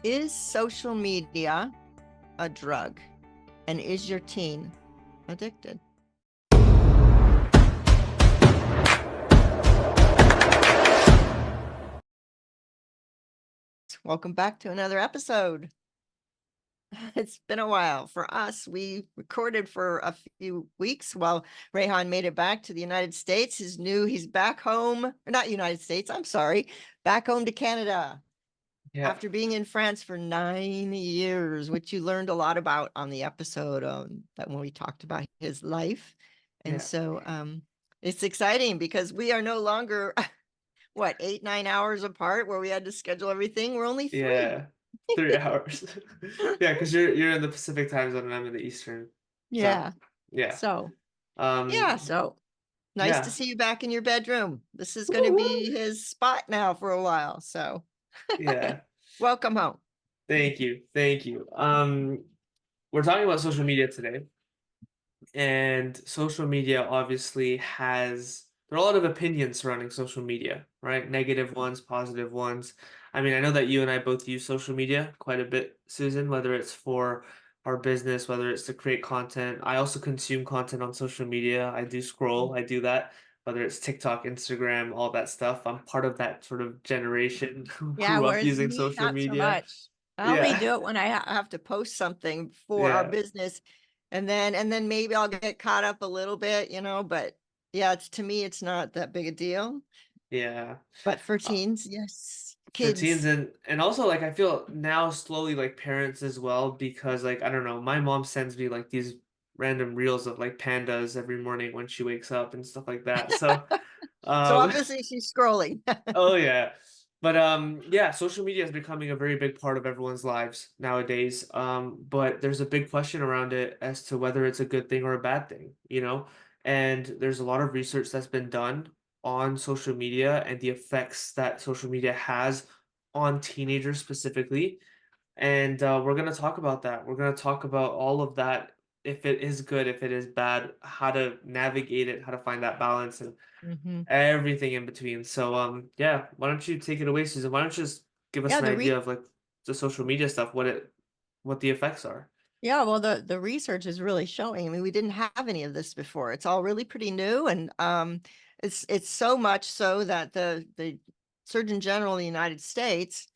Is social media a drug? And is your teen addicted? Welcome back to another episode. It's been a while for us. We recorded for a few weeks while Rehan made it back to the United States. He's back home, or not United States, I'm sorry, back home to Canada Yeah, after being in France for 9 years, which you learned a lot about on the episode that when we talked about his life. And yeah, so it's exciting because we are no longer what, 8, 9 hours apart where we had to schedule everything. We're only three. yeah. 3 hours. Yeah, because you're in the Pacific time zone and I'm in the Eastern. So Yeah. yeah. So Um, so nice to yeah, see you back in your bedroom. This is going to Woo-woo. be his spot now for a while. So Yeah. welcome home. Thank you. Thank you. We're talking about social media today, and social media obviously there are a lot of opinions surrounding social media, right? Negative ones, positive ones. I mean, I know that you and I both use social media quite a bit, Susan, whether it's for our business, whether it's to create content. I also consume content on social media. I do scroll, I do that, whether it's TikTok, Instagram, all that stuff. I'm part of that sort of generation who Yeah, grew up whereas using me, social not so media. much. I only Yeah. do it when I Have to post something for our Yeah. business, and then maybe I'll get caught up a little bit, but yeah, it's to me it's not that big a deal. Yeah. But for Uh, teens, yes, for teens, kids. and also like I feel now slowly like parents as well, because like I don't know, my mom sends me like these random reels of like pandas every morning when she wakes up and stuff like that. So So um obviously she's scrolling. oh yeah. But yeah, social media is becoming a very big part of everyone's lives nowadays. But there's a big question around it as to whether it's a good thing or a bad thing, you know? And there's a lot of research that's been done on social media and the effects that social media has on teenagers specifically. And we're going to talk about that. We're going to talk about all of that, if it is good, if it is bad, how to navigate it, how to find that balance, and Mhm. everything in between. So yeah, why don't you take it away, Susan? Why don't you just give us yeah, an idea of like the social media stuff, what the effects are? Yeah, well, the research is really showing. I mean, we didn't have any of this before. It's all really pretty new, and it's so much so that the Surgeon General in the United States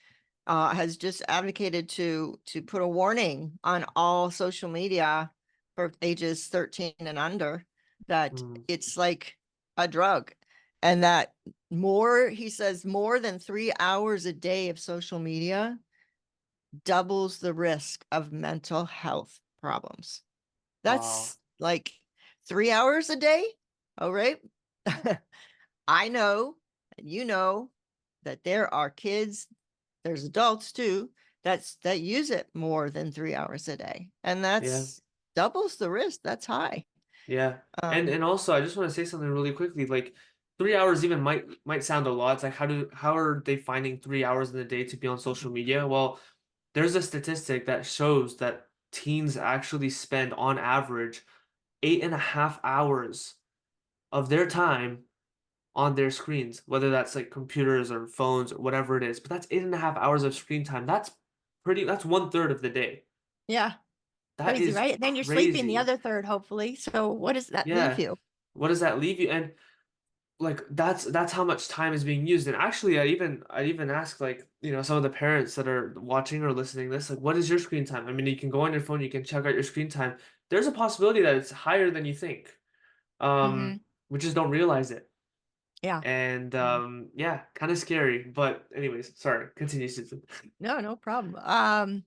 has just advocated to put a warning on all social media for ages 13 and under, that Mm, it's like a drug, and that he says more than 3 hours a day of social media doubles the risk of mental health problems. wow. That's like 3 hours a day. All right. I know, and that there are kids, there's adults too, that use it more than 3 hours a day. And Yeah. that's doubles the risk. That's high. Yeah. And Um, and also I just want to say something really quickly. Like 3 hours even might sound a lot. It's like how are they finding 3 hours in the day to be on social media? Well, there's a statistic that shows that teens actually spend on average 8.5 hours of their time on their screens, whether that's like computers or phones or whatever it is. But that's 8.5 hours of screen time. That's 1/3 of the day. yeah, That crazy, is right? Then you're sleeping the crazy. other third, hopefully. So what does that leave Yeah. you? What does that leave you? And like that's how much time is being used. And actually I even asked, like, some of the parents that are watching or listening to this, like, what is your screen time? I mean, you can go on your phone, you can check out your screen time. There's a possibility that it's higher than you think. Hmm. We just don't realize it. Yeah. And yeah, kind of scary. But anyways, sorry, continue, Susan. no, no problem.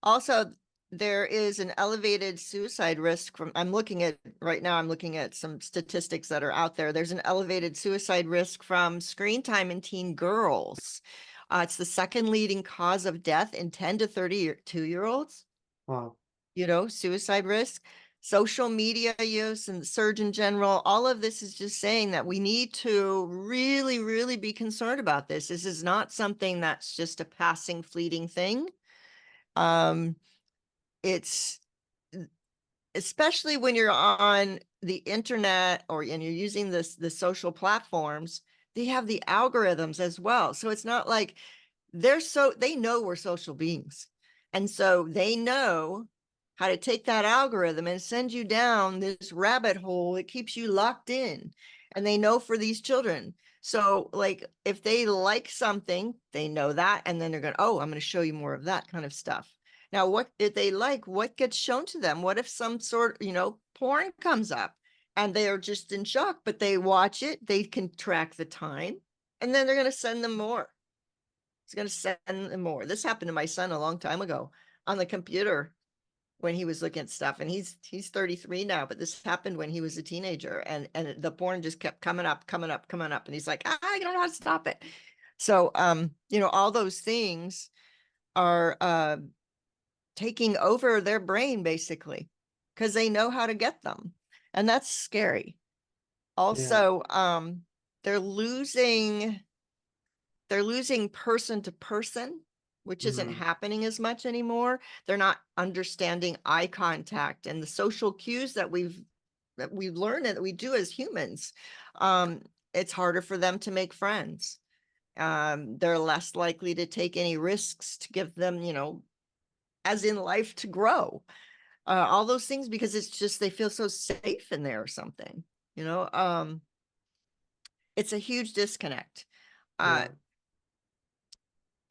Also, there is an elevated suicide risk I'm looking at some statistics that are out there. There's an elevated suicide risk from screen time in teen girls. It's the second leading cause of death in 10 to 32-year-olds, Wow. suicide risk. Social media use and the Surgeon General, all of this is just saying that we need to really, really be concerned about this. This is not something that's just a passing, fleeting thing. Um, it's especially when you're on the internet and you're using the social platforms, they have the algorithms as well. So it's not like they know we're social beings. And so they know how to take that algorithm and send you down this rabbit hole that keeps you locked in. And they know for these children. So like if they like something, they know that. And then they're going, oh, I'm going to show you more of that kind of stuff. Now, what did they like? What gets shown to them? What if some sort, porn comes up and they are just in shock, but they watch it, they can track the time, and then they're going to send them more. It's going to send them more. This happened to my son a long time ago on the computer when he was looking at stuff, and he's 33 now, but this happened when he was a teenager, and the porn just kept coming up, and he's like, I don't know how to stop it. So all those things are taking over their brain basically because they know how to get them, and that's scary. Also, they're losing person to person, which isn't happening as much anymore. They're not understanding eye contact and the social cues that we've learned and that we do as humans. It's harder for them to make friends. They're less likely to take any risks to give them, as in life, to grow. All those things, because it's just they feel so safe in there or something. It's a huge disconnect. I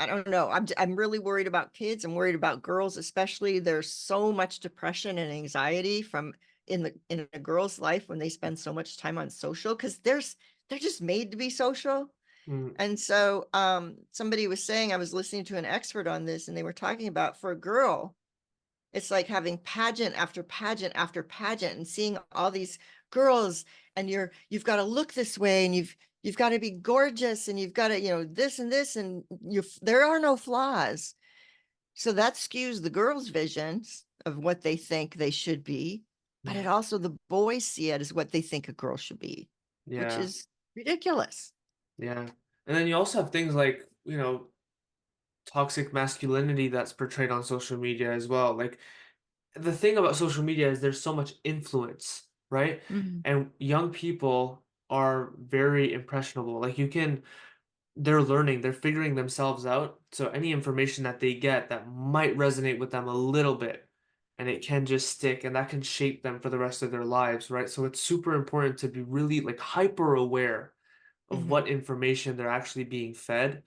don't know. I'm really worried about kids. I'm worried about girls, especially. There's so much depression and anxiety in a girl's life when they spend so much time on social, because they're just made to be social. And so somebody was saying, I was listening to an expert on this, and they were talking about, for a girl, it's like having pageant after pageant after pageant and seeing all these girls, and you've got to look this way, and you've got to be gorgeous, and you've got to, this and this, and there are no flaws. So that skews the girls' visions of what they think they should be, but it also, the boys see it as what they think a girl should be, which is ridiculous. Yeah. And then you also have things like, toxic masculinity that's portrayed on social media as well. Like, the thing about social media is there's so much influence, right? And young people are very impressionable. Like, they're learning, they're figuring themselves out. So any information that they get that might resonate with them a little bit, and it can just stick, and that can shape them for the rest of their lives, right? So it's super important to be really like hyper aware of what information they're actually being fed.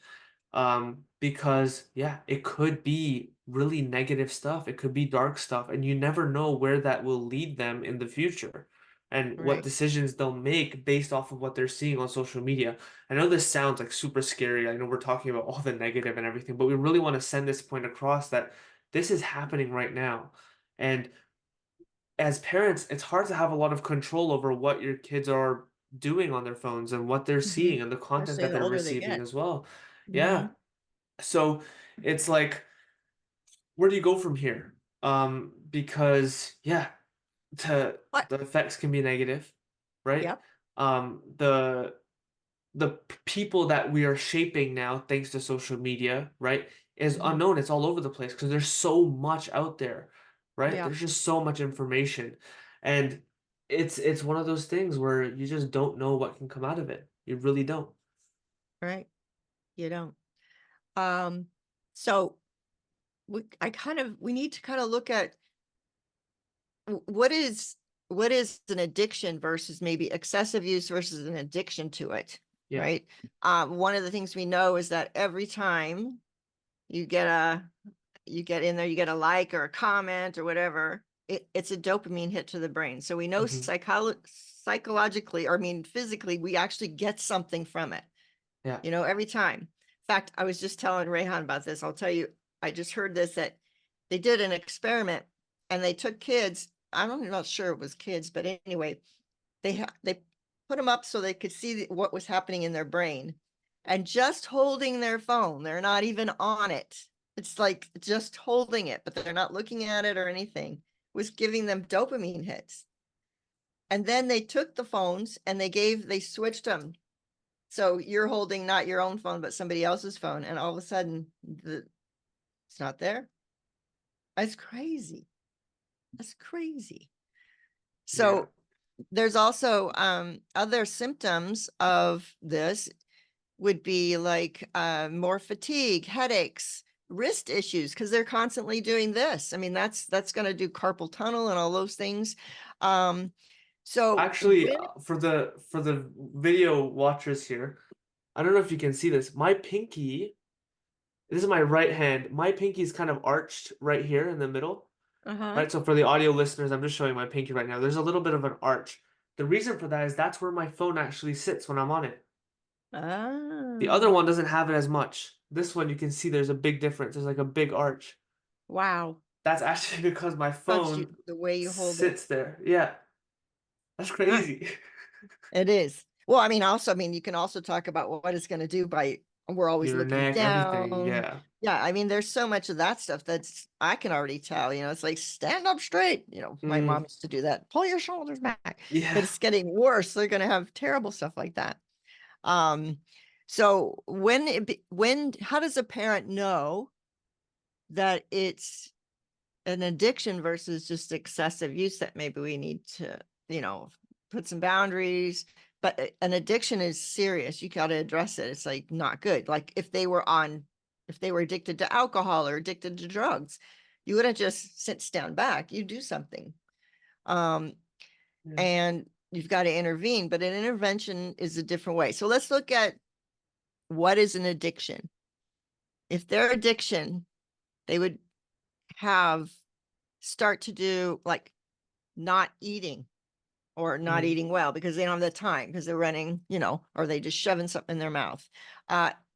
Because it could be really negative stuff. It could be dark stuff, and you never know where that will lead them in the future and what decisions they'll make based off of what they're seeing on social media. I know this sounds like super scary. I know we're talking about all the negative and everything, but we really want to send this point across that this is happening right now. And as parents, it's hard to have a lot of control over what your kids are doing on their phones and what they're seeing and the content Especially that the they're older they receiving get. as well. Yeah. So it's like, where do you go from here? Because the effects can be negative, right? Yep. The people that we are shaping now, thanks to social media, right, is unknown. It's all over the place because there's so much out there, right? Yeah. There's just so much information, and it's one of those things where you just don't know what can come out of it. You really don't. Right. You don't. So we need to kind of look at what is an addiction versus maybe excessive use versus an addiction to it. Right. One of the things we know is that every time you get in there, you get a like or a comment or whatever, it's a dopamine hit to the brain. So we know psychologically, or I mean physically, we actually get something from it. Every time. In fact, I was just telling Rehan about this. I'll tell you, I just heard this, that they did an experiment and they took kids. I'm not sure it was kids, but anyway, they put them up so they could see what was happening in their brain, and just holding their phone. They're not even on it. It's like just holding it, but they're not looking at it or anything, was giving them dopamine hits. And then they took the phones and they switched them. So you're holding not your own phone, but somebody else's phone. And all of a sudden it's not there. That's crazy. That's crazy. So there's also other symptoms of this. would be like more fatigue, headaches, wrist issues, because they're constantly doing this. I mean, that's going to do carpal tunnel and all those things. So Actually, when, for the video watchers here, I don't know if you can see this. My pinky, this is my right hand. My pinky is kind of arched right here in the middle, right? So for the audio listeners, I'm just showing my pinky right now. There's a little bit of an arch. The reason for that is that's where my phone actually sits when I'm on it. The other one doesn't have it as much. This one, you can see there's a big difference. There's like a big arch. Wow. That's actually because my phone the way you hold it. sits there. Yeah. That's crazy. It is. Well, I mean, you can also talk about what it's going to do by, we're always Your looking neck, everything. down. Yeah. Yeah. I mean, there's so much of that stuff that's, I can already tell, it's like stand up straight. My mom used to do that. Pull your shoulders back. Yeah. But it's getting worse. They're going to have terrible stuff like that. So how does a parent know that it's an addiction versus just excessive use, that maybe we need to, put some boundaries? But an addiction is serious. You got to address it. It's like not good. Like if they were addicted to alcohol or addicted to drugs, you wouldn't just stand back. You do something. And you've got to intervene, but an intervention is a different way. So let's look at what is an addiction. If their addiction, they would start to do like not eating or not eating well because they don't have the time, because they're running, or they just shoving something in their mouth.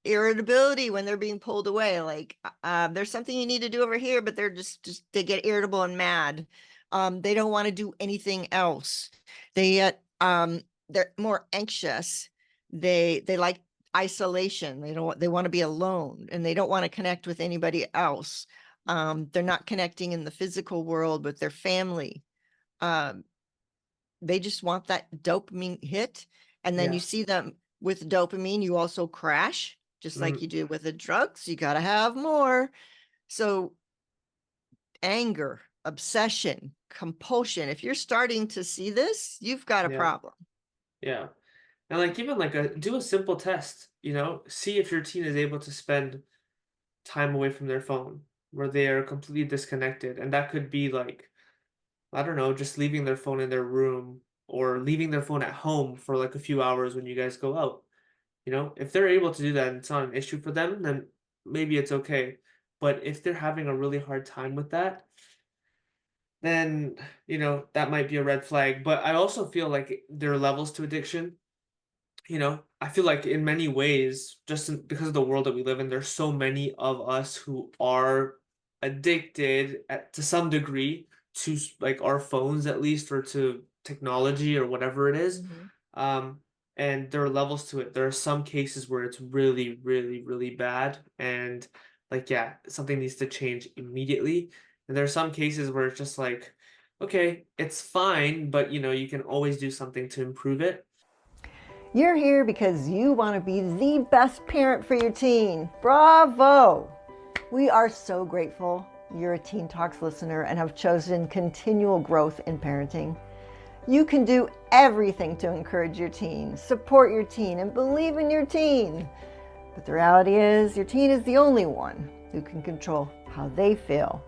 Irritability when they're being pulled away, like there's something you need to do over here, but they're just they get irritable and mad. They don't want to do anything else. They're more anxious. They like isolation. They want to be alone, and they don't want to connect with anybody else. They're not connecting in the physical world with their family. They just want that dopamine hit. And then you see them with dopamine, you also crash, just like you do with the drugs. You got to have more. So anger, obsession, compulsion, if you're starting to see this, you've got a problem. Yeah. And like even like do a simple test, see if your teen is able to spend time away from their phone where they are completely disconnected. And that could be like, I don't know, just leaving their phone in their room or leaving their phone at home for like a few hours when you guys go out. If they're able to do that and it's not an issue for them, then maybe it's okay. But if they're having a really hard time with that, then, that might be a red flag. But I also feel like there are levels to addiction. I feel like in many ways, because of the world that we live in, there's so many of us who are addicted to some degree to like our phones at least, or to technology or whatever it is. And there are levels to it. There are some cases where it's really, really, really bad, and like, yeah, something needs to change immediately. And there are some cases where it's just like, okay, it's fine, but you can always do something to improve it. You're here because you want to be the best parent for your teen. Bravo! We are so grateful you're a Teen Talks listener and have chosen continual growth in parenting. You can do everything to encourage your teen, support your teen, and believe in your teen. But the reality is, your teen is the only one who can control how they feel,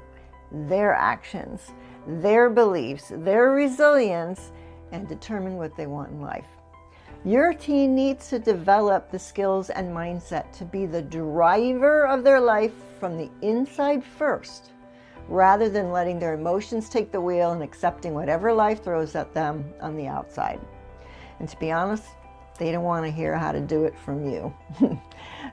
their actions, their beliefs, their resilience, and determine what they want in life. Your teen needs to develop the skills and mindset to be the driver of their life from the inside first, rather than letting their emotions take the wheel and accepting whatever life throws at them on the outside. And to be honest, they don't want to hear how to do it from you.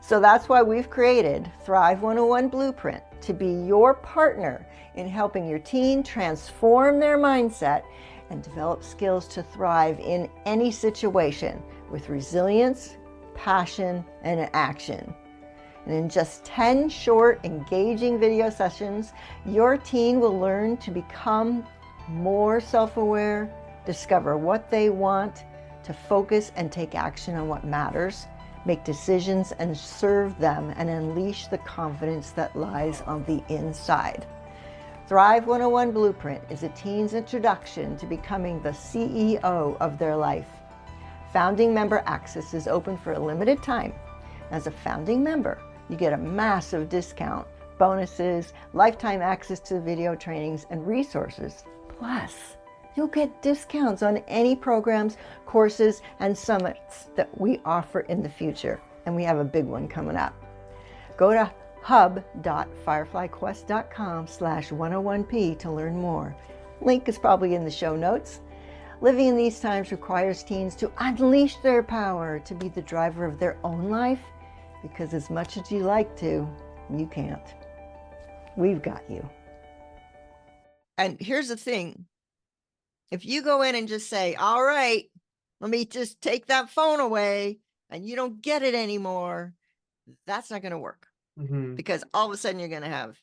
So that's why we've created Thrive 101 Blueprint, to be your partner in helping your teen transform their mindset and develop skills to thrive in any situation with resilience, passion, and action. And in just 10 short, engaging video sessions, your teen will learn to become more self-aware, discover what they want, to focus and take action on what matters, make decisions and serve them, and unleash the confidence that lies on the inside. Thrive 101 Blueprint is a teen's introduction to becoming the CEO of their life. Founding member access is open for a limited time. As a founding member, you get a massive discount, bonuses, lifetime access to video trainings and resources. Plus, you'll get discounts on any programs, courses, and summits that we offer in the future. And we have a big one coming up. Go to hub.fireflyquest.com/101p to learn more. Link is probably in the show notes. Living in these times requires teens to unleash their power to be the driver of their own life, because as much as you like to, you can't. We've got you. And here's the thing. If you go in and just say, all right, let me just take that phone away and you don't get it anymore, that's not going to work. Because all of a sudden you're going to have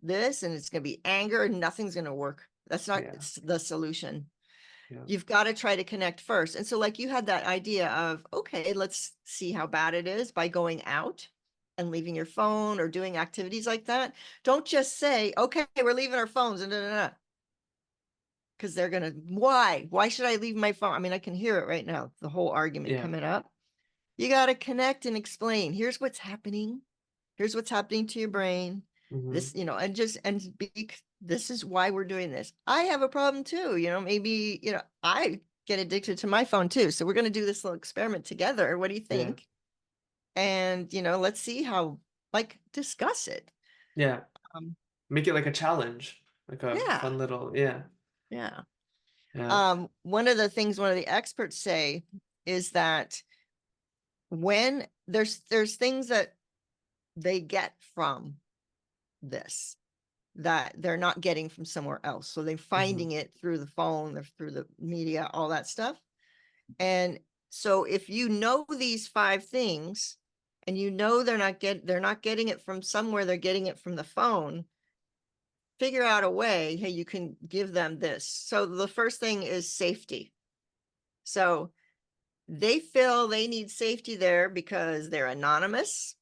this and it's going to be anger and nothing's going to work. That's not the solution. You've got to try to connect first. And so like you had that idea of, okay, let's see how bad it is by going out and leaving your phone or doing activities like that. Don't just say, okay, we're leaving our phones and because they're going to, why should I leave my phone? I mean, I can hear it right now, the whole argument coming up. You got to connect and explain. Here's what's happening. Here's what's happening to your brain. This, this is why we're doing this. I have a problem too. Maybe, I get addicted to my phone too. So we're going to do this little experiment together. What do you think? And, let's see how, discuss it. Yeah. Make it like a challenge, like a fun little, one of the things one of the experts say is that when there's things that they get from this that they're not getting from somewhere else. So they're finding it through the phone, or through the media, all that stuff. And so if you know these 5 things and they're not getting it from somewhere, they're getting it from the phone, figure out a way, hey, you can give them this. So the first thing is safety. So they feel they need safety there because they're anonymous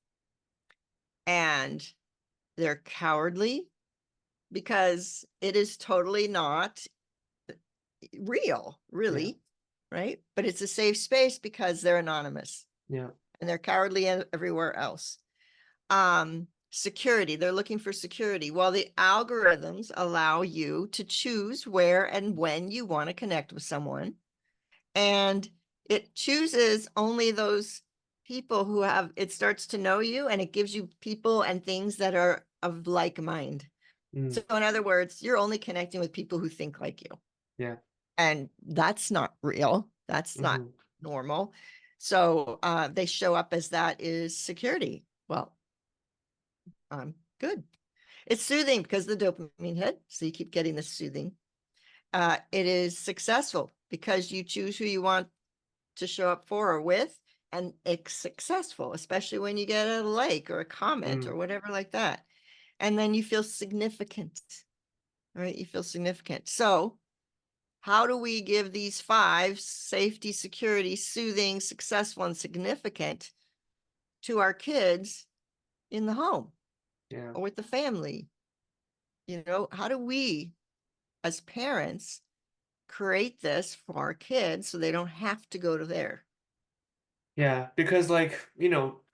and they're cowardly, because it is totally not real, really, right? But it's a safe space because they're anonymous. And they're cowardly everywhere else. Security, they're looking for security. Well, the algorithms allow you to choose where and when you want to connect with someone. And it chooses only those people who it starts to know you, and it gives you people and things that are of like mind. So in other words, you're only connecting with people who think like you. And that's not real. That's not normal. So they show up as that is security. Well, good. It's soothing because the dopamine hit. So you keep getting this soothing. It is successful because you choose who you want to show up for or with, and it's successful, especially when you get a like or a comment or whatever like that. And then you feel significant, right? You feel significant. So how do we give these 5, safety, security, soothing, successful, and significant, to our kids in the home or with the family? How do we as parents create this for our kids so they don't have to go to there? Because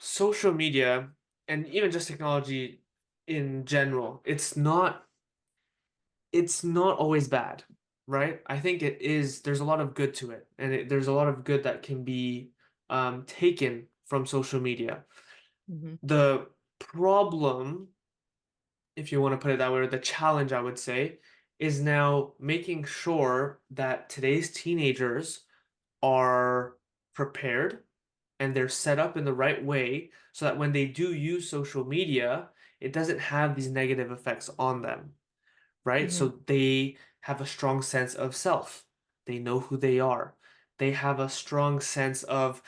social media and even just technology in general, it's not always bad, right? I think there's a lot of good to it, and there's a lot of good that can be taken from social media. The problem, if you want to put it that way, or the challenge, I would say, is now making sure that today's teenagers are prepared and they're set up in the right way so that when they do use social media, it doesn't have these negative effects on them, right? So they have a strong sense of self. They know who they are. They have a strong sense of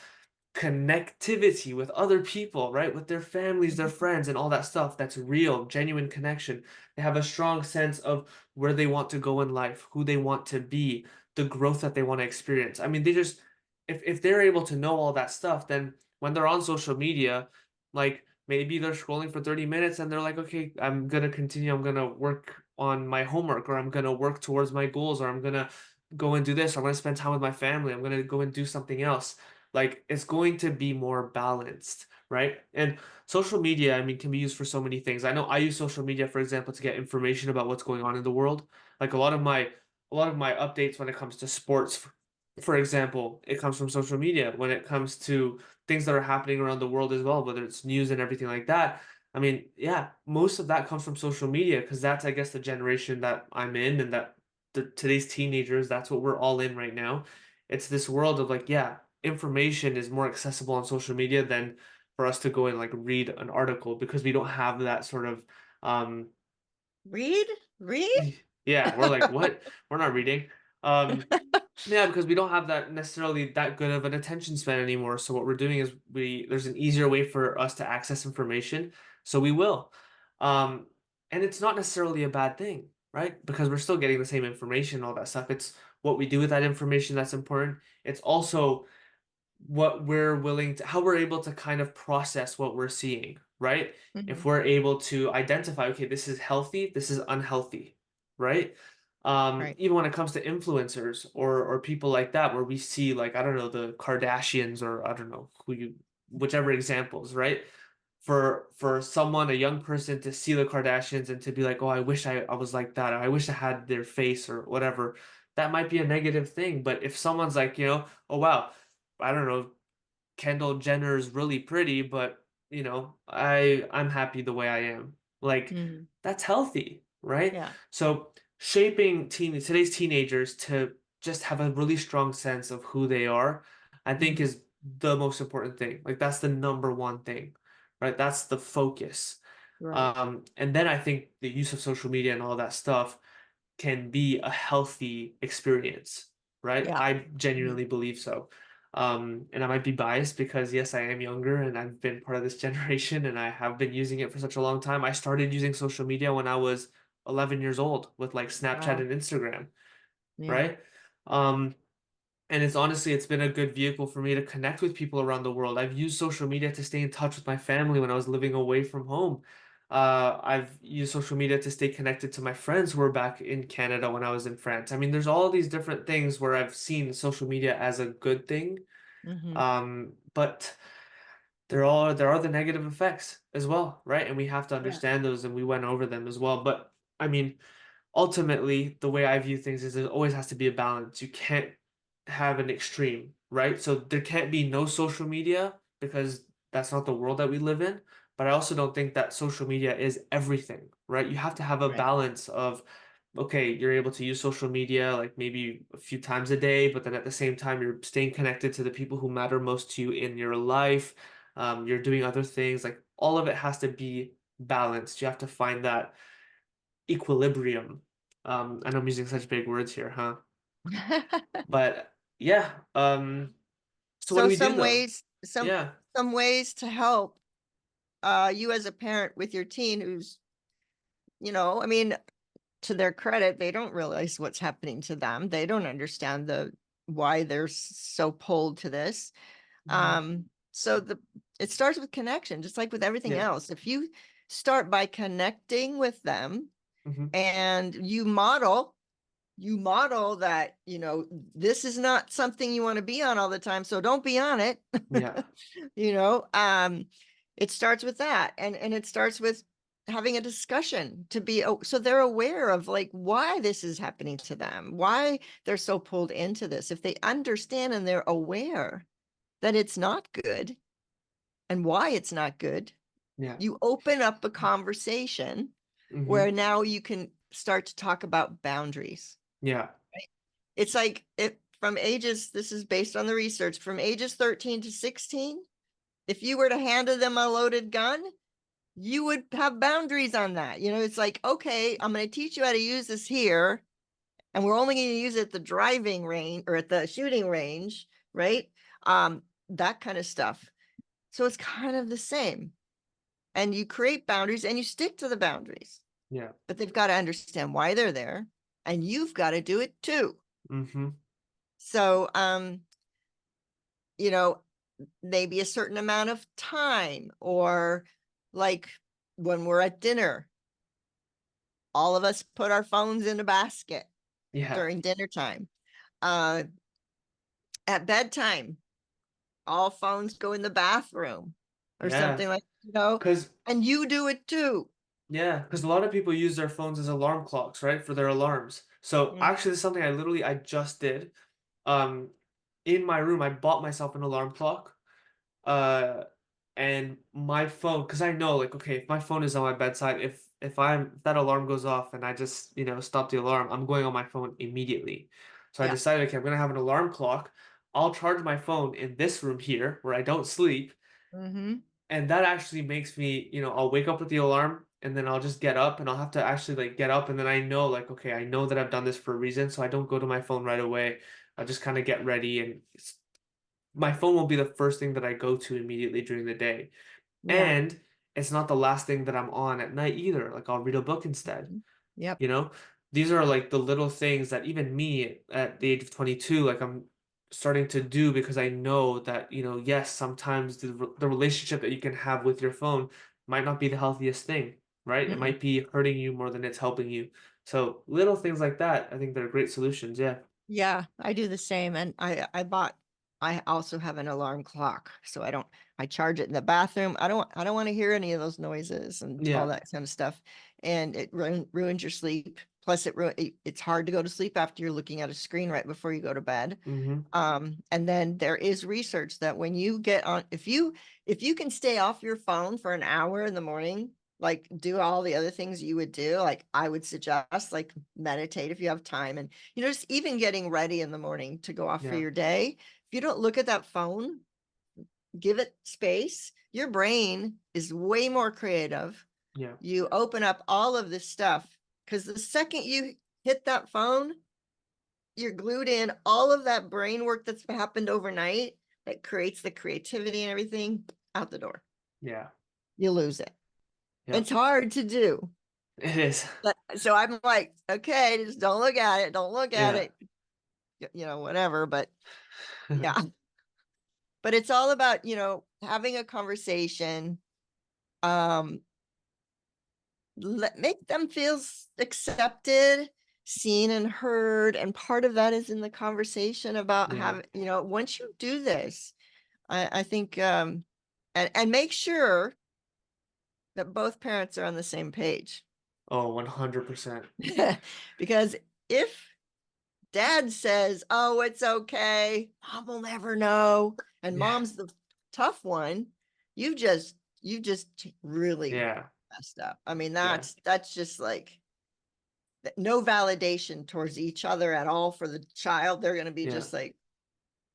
connectivity with other people, right? With their families, their friends, and all that stuff. That's real, genuine connection. They have a strong sense of where they want to go in life, who they want to be, the growth that they want to experience. I mean, they just, if they're able to know all that stuff, then when they're on social media, like maybe they're scrolling for 30 minutes and they're like, okay, I'm gonna continue, I'm gonna work on my homework, or I'm gonna work towards my goals, or I'm gonna go and do this, or I'm gonna spend time with my family, I'm gonna go and do something else. Like, it's going to be more balanced, right? And social media, I mean, can be used for so many things. I know I use social media, for example, to get information about what's going on in the world. Like a lot of my updates when it comes to sports, for example, it comes from social media. When it comes to things that are happening around the world as well, whether it's news and everything like that. I mean, yeah, most of that comes from social media because that's, I guess, the generation that I'm in and that today's teenagers, that's what we're all in right now. It's this world of like, yeah, information is more accessible on social media than for us to go and like read an article because we don't have that sort of um Read? Read? yeah, we're like, what? We're not reading. Um yeah, because we don't have that necessarily that good of an attention span anymore. So what we're doing is there's an easier way for us to access information, so we will. Um, and it's not necessarily a bad thing, right? Because we're still getting the same information, all that stuff. It's what we do with that information that's important. It's also what we're willing to, how we're able to kind of process what we're seeing, right? If Mhm. we're able to identify, okay, this is healthy, this is unhealthy, right? Right. Even when it comes to influencers or people like that, where we see like, I don't know, the Kardashians or I don't know whichever examples, right? For someone, a young person to see the Kardashians and to be like, oh, I wish I was like that, or I wish I had their face or whatever, that might be a negative thing. But if someone's like, oh wow, I don't know, Kendall Jenner is really pretty, but I'm happy the way I am. Like Mhm. that's healthy, right? Yeah. So shaping today's teenagers to just have a really strong sense of who they are, I think Mhm. is the most important thing. Like that's the number one thing, right? That's the focus. Right. And then I think the use of social media and all that stuff can be a healthy experience, right? Yeah. I Mhm. genuinely believe so. And I might be biased because yes, I am younger and I've been part of this generation and I have been using it for such a long time. I started using social media when I was 11 years old with like Snapchat Wow. and Instagram, Yeah. right? Um, and it's been a good vehicle for me to connect with people around the world. I've used social media to stay in touch with my family when I was living away from home. I've used social media to stay connected to my friends who were back in Canada when I was in France. I mean, there's all these different things where I've seen social media as a good thing. Mhm. But there are the negative effects as well, right? And we have to Yeah. understand those, and we went over them as well. But I mean, ultimately, the way I view things is there always has to be a balance. You can't have an extreme, right? So there can't be no social media because that's not the world that we live in. But I also don't think that social media is everything, right? You have to have a Right. balance of, okay, you're able to use social media like maybe a few times a day, but then at the same time, you're staying connected to the people who matter most to you in your life. You're doing other things. Like all of it has to be balanced. You have to find that equilibrium. I know I'm using such big words here, huh? But yeah. So what do So we do though? Yeah. some ways to help you as a parent with your teen who's, I mean, to their credit, they don't realize what's happening to them. They don't understand why they're so pulled to this. Mhm. So it starts with connection, just like with everything Yeah. else. If you start by connecting with them Hmm. and you model that, this is not something you want to be on all the time, so don't be on it. Yeah. you know um it starts with that, and it starts with having a discussion to be so they're aware of like why this is happening to them, why they're so pulled into this. If they understand and they're aware that it's not good and why it's not good, Yeah. you open up a conversation Hmm. where now you can start to talk about boundaries. Yeah. It's like from ages, this is based on the research, from ages 13 to 16, if you were to hand them a loaded gun, you would have boundaries on that. It's like, okay, I'm going to teach you how to use this here, and we're only going to use it at the driving range or at the shooting range, right? That kind of stuff. So it's kind of the same. And you create boundaries and you stick to the boundaries, Yeah. but they've got to understand why they're there, and you've got to do it too. Hmm. So, you know, maybe a certain amount of time, or like when we're at dinner, all of us put our phones in a basket Yeah. during dinner time. Uh, at bedtime, all phones go in the bathroom. or Yeah. something like, you know, Because and you do it too. Yeah, because a lot of people use their phones as alarm clocks, right? For their alarms. So Mhm. actually, this is something I just did. Um, in my room, I bought myself an alarm clock. Uh, and my phone, because I know, like, okay, if my phone is on my bedside, if that alarm goes off and I just, stop the alarm, I'm going on my phone immediately. So I Yeah. decided, okay, I'm gonna have an alarm clock. I'll charge my phone in this room here where I don't sleep, Mm-hmm. and that actually makes me, I'll wake up with the alarm and then I'll just get up and I'll have to actually like get up, and then I know like, okay, I know that I've done this for a reason, so I don't go to my phone right away. I'll just kind of get ready, and my phone will be the first thing that I go to immediately during the day. Yeah. And it's not the last thing that I'm on at night either. Like I'll read a book instead. Mhm. Yep. You know, these are like the little things that even me at the age of 22, like I'm starting to do because I know that, yes, sometimes the relationship that you can have with your phone might not be the healthiest thing, right? It Mm-mm. might be hurting you more than it's helping you. So little things like that, I think they're great solutions. Yeah. Yeah, I do the same. And I also have an alarm clock, so I charge it in the bathroom. I don't want to hear any of those noises and all Yeah. that kind of stuff. And it ruins your sleep. Plus it's hard to go to sleep after you're looking at a screen right before you go to bed. Mm-hmm. And then there is research that when you get on, if you can stay off your phone for an hour in the morning, like do all the other things you would do, like I would suggest like meditate if you have time, and just even getting ready in the morning to go off for Yeah. your day. If you don't look at that phone, give it space, your brain is way more creative. Yeah. You open up all of this stuff because the second you hit that phone, you're glued in. All of that brain work that's happened overnight that creates the creativity and everything out the door. Yeah. You lose it. Yeah. It's hard to do. It is. But so I'm like, okay, just don't look at it. Don't look at Yeah. it. Whatever. But yeah. But it's all about, having a conversation. Um, make them feel accepted, seen and heard. And part of that is in the conversation about Yeah. having, once you do this, I think, and make sure that both parents are on the same page. Oh, 100%. Because if dad says, oh, it's okay, mom will never know, and Yeah. mom's the tough one, you just really Yeah. messed up. I mean, Yeah. that's just like no validation towards each other at all for the child. They're going to be Yeah. just like,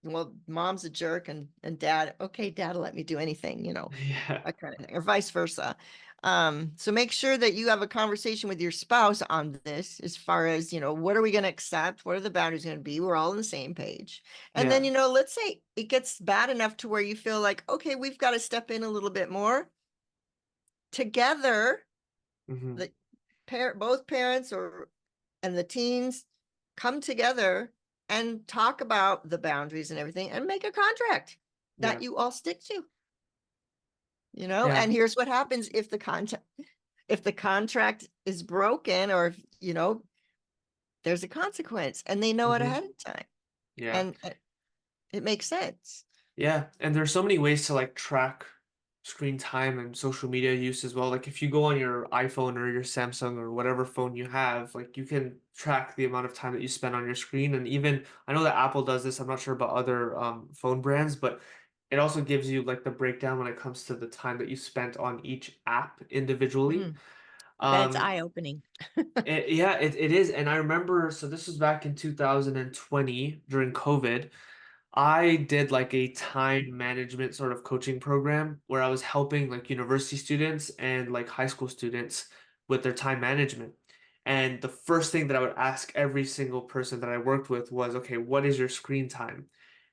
well, mom's a jerk, and dad, okay, dad will let me do anything, Yeah. that kind of thing, or vice versa. So make sure that you have a conversation with your spouse on this, as far as, what are we going to accept? What are the boundaries going to be? We're all on the same page. And then, Yeah. let's say it gets bad enough to where you feel like, okay, we've got to step in a little bit more together. Mm-hmm. The both parents and the teens come together and talk about the boundaries and everything and make a contract Yeah. that you all stick to. Yeah. And here's what happens if the contract is broken, or if, there's a consequence, and they know it Mm-hmm. ahead of time, Yeah. and it makes sense. Yeah. And there's so many ways to like track screen time and social media use as well. Like if you go on your iPhone or your Samsung or whatever phone you have, like you can track the amount of time that you spend on your screen. And even I know that Apple does this. I'm not sure about other phone brands, but it also gives you like the breakdown when it comes to the time that you spent on each app individually. that's Um, eye-opening. it is. And I remember, so this was back in 2020 during COVID. I did like a time management sort of coaching program where I was helping like university students and like high school students with their time management. And the first thing that I would ask every single person that I worked with was, okay, what is your screen time?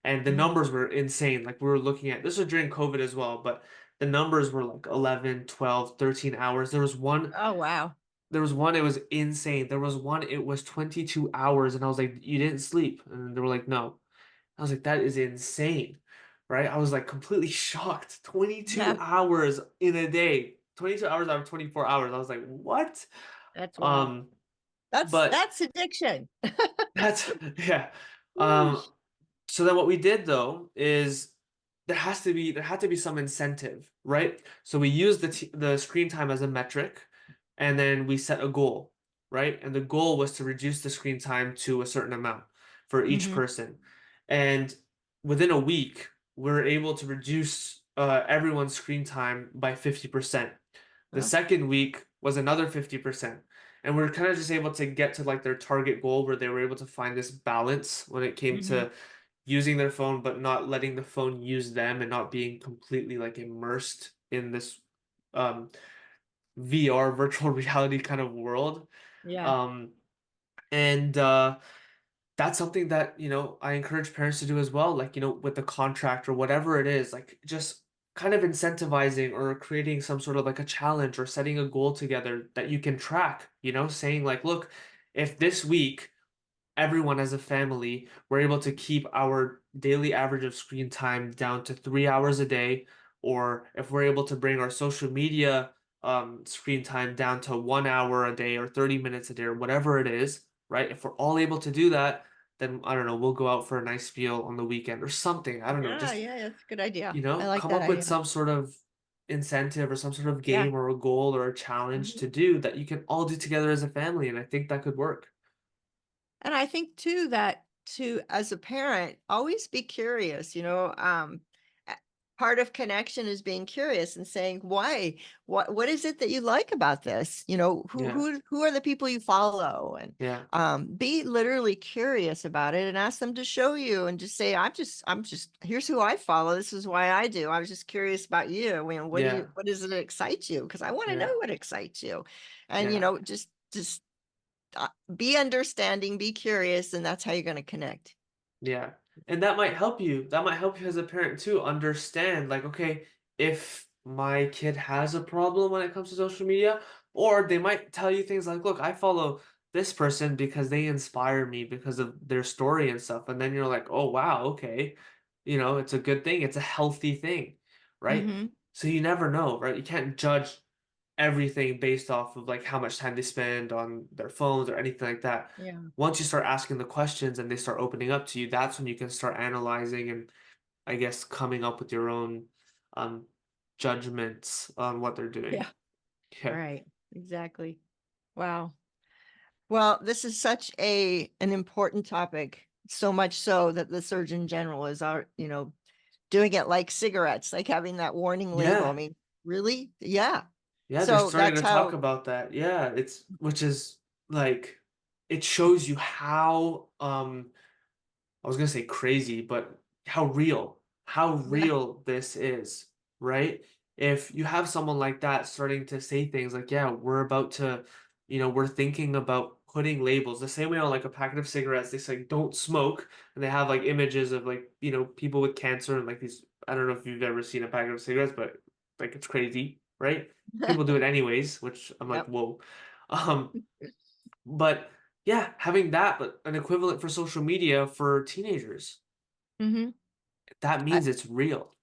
And the Mm. numbers were insane. Like we were looking at, this was during COVID as well, but the numbers were like 11, 12, 13 hours. Oh, wow. It was insane. There was one, it was 22 hours. And I was like, you didn't sleep? And they were like, no. I was like, that is insane, right? I was like completely shocked. 22 Yeah, hours in a day, 22 hours out of 24 hours. I was like, what? that's wild. Um, that's but that's addiction. that's, yeah. Woo. So then what we did though is there had to be some incentive, right? So we use the screen time as a metric, and then we set a goal, right? And the goal was to reduce the screen time to a certain amount for each Mhm. person. And within a week, we're able to reduce everyone's screen time by 50%. The Well, second week was another 50%. And we're kind of just able to get to like their target goal where they were able to find this balance when it came mhm. to using their phone but not letting the phone use them and not being completely like immersed in this um VR virtual reality kind of world. Yeah. Um and that's something that, I encourage parents to do as well, like, with the contract or whatever it is, like just kind of incentivizing or creating some sort of like a challenge or setting a goal together that you can track, saying like, look, if this week everyone as a family, we're able to keep our daily average of screen time down to 3 hours a day, or if we're able to bring our social media screen time down to 1 hour a day or 30 minutes a day or whatever it is, right? If we're all able to do that, then I don't know, we'll go out for a nice meal on the weekend or something. I don't know, Yeah, just, yeah, that's a good idea. I like come that up with idea. some sort of incentive or some sort of Yeah. game or a goal or a challenge Mhm. to do that you can all do together as a family. And I think that could work. And I think too that to as a parent, always be curious, a- part of connection is being curious and saying, why? What is it that you like about this? Who Yeah. who are the people you follow? And Yeah. be literally curious about it and ask them to show you and just say, I'm just here's who I follow. This is why I do. I was just curious about you. Yeah. What does it excite you? Because I want to Yeah. know what excites you. And Yeah. just be understanding, be curious, and that's how you're going to connect. Yeah. And that might help you. That might help you as a parent too understand like, okay, if my kid has a problem when it comes to social media, or they might tell you things like, look, I follow this person because they inspire me because of their story and stuff. And then you're like, oh, wow, okay. It's a good thing. It's a healthy thing, right? Mm-hmm. So you never know, right? You can't judge everything based off of like how much time they spend on their phones or anything like that. Yeah. Once you start asking the questions and they start opening up to you, that's when you can start analyzing and I guess coming up with your own um judgments on what they're doing. Yeah. Yeah. Right. Exactly. Wow. Well, this is such an important topic, so much so that the Surgeon General is doing it like cigarettes, like having that warning label. I Yeah. mean, really? Yeah. Yeah, they're So starting that's to talk how, about that. Yeah, it's which is like it shows you how I was gonna say crazy, but how yeah. real this is, right? If you have someone like that starting to say things like, yeah, we're about to, we're thinking about putting labels the same way on like a packet of cigarettes, they say don't smoke, and they have like images of like, people with cancer and like these, I don't know if you've ever seen a packet of cigarettes, but like it's crazy, right? People do it anyways, which I'm like, Yep. whoa. Um, but yeah, having that, but an equivalent for social media for teenagers, Mm-hmm. that means it's real.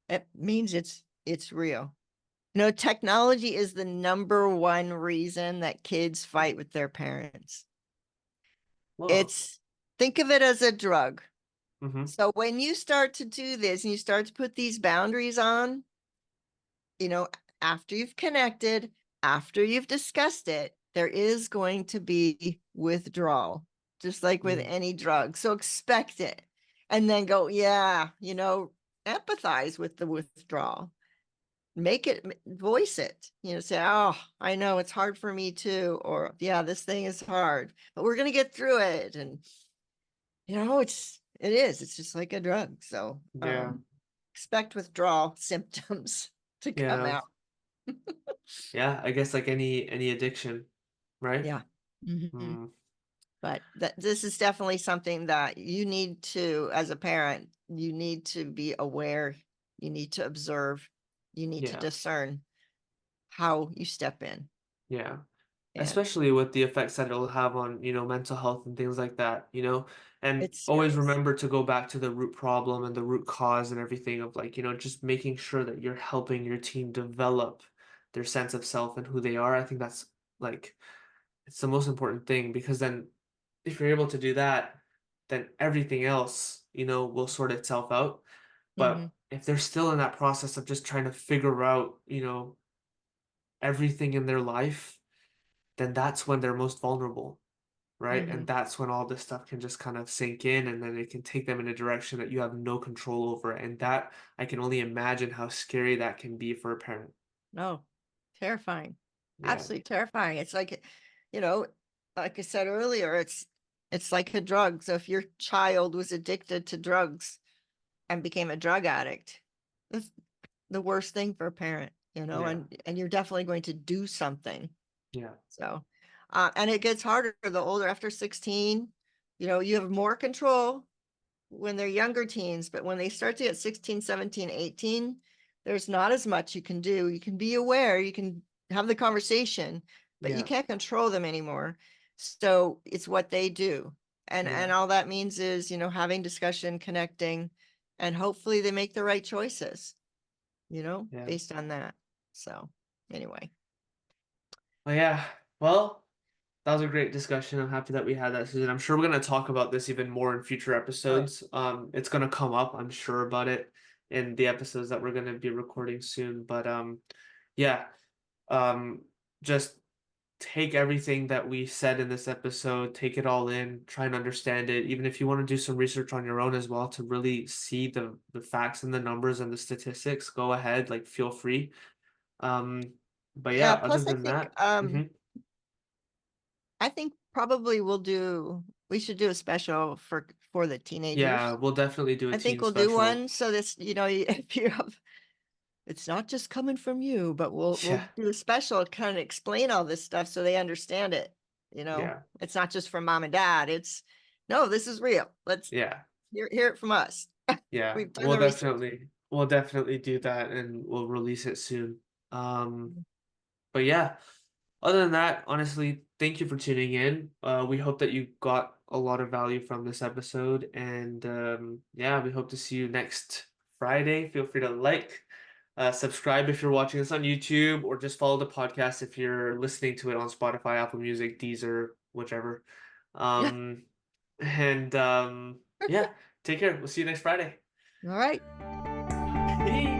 It means it's real. Technology is the number one reason that kids fight with their parents. Whoa. It's Think of it as a drug. Mm-hmm. So when you start to do this and you start to put these boundaries on, you know, after you've connected, after you've discussed it, there is going to be withdrawal, just like with Mm. any drug. So expect it and then go, yeah, empathize with the withdrawal. Make it, voice it, say, oh, I know it's hard for me too. Or, yeah, this thing is hard, but we're going to get through it. And, it's just like a drug. So, Yeah. expect withdrawal symptoms to come Yeah. out. Yeah. I guess like any addiction, right? Yeah. Mhm. Mm. But this is definitely something that you need to, as a parent, you need to be aware, you need to observe, you need to Yeah. discern how you step in. Yeah. And Especially with the effects that it'll have on, mental health and things like that, and it's always serious. remember to go back to the root problem and the root cause and everything of like, just making sure that you're helping your team develop their sense of self and who they are. I think that's like it's the most important thing because then if you're able to do that, then everything else, will sort itself out. But Mhm. if they're still in that process of just trying to figure out, everything in their life, then that's when they're most vulnerable, right? And Mhm. that's when all this stuff can just kind of sink in, and then it can take them in a direction that you have no control over. And that, I can only imagine how scary that can be for a parent. No, terrifying. Yeah. Absolutely terrifying. It's like, you know, like I said earlier, it's like a drug. So if your child was addicted to drugs and became a drug addict, that's the worst thing for a parent, Yeah. and you're definitely going to do something. Yeah. So, and it gets harder the older after 16, you have more control when they're younger teens, but when they start to get 16, 17, 18, there's not as much you can do. You can be aware, you can have the conversation, but you Yeah. can't control them anymore. So it's what they do. And Yeah. all that means is, having discussion, connecting, and hopefully they make the right choices, Yeah. based on that. So anyway. Well, yeah. Well, that was a great discussion. I'm happy that we had that, Susan. I'm sure we're going to talk about this even more in future Oh, yeah. episodes. It's going to come up, I'm sure about it in the episodes that we're going to be recording soon. But yeah, um, just take everything that we said in this episode, take it all in, try and understand it. Even if you want to do some research on your own as well to really see the facts and the numbers and the statistics, go ahead, like feel free. Um, but yeah, Yeah, other plus than that, I think probably we should do a special for the yeah, teenagers. we'll definitely do a I think teen we'll do special. one so this, if you have, it's not just coming from you, but we'll Yeah, do a special, kind of explain all this stuff so they understand it. yeah, It's not just from mom and dad. It's no, this is real. Let's yeah, hear it from us. yeah. We've done the research. We'll definitely do that, and we'll release it soon. But yeah, other than that, honestly, thank you for tuning in. We hope that you got a lot of value from this episode, and yeah, we hope to see you next Friday. Feel free to subscribe if you're watching this on YouTube, or just follow the podcast if you're listening to it on Spotify, Apple Music, Deezer, whichever. Yeah. Um, and yeah, take care. We'll see you next Friday. All right. Hey.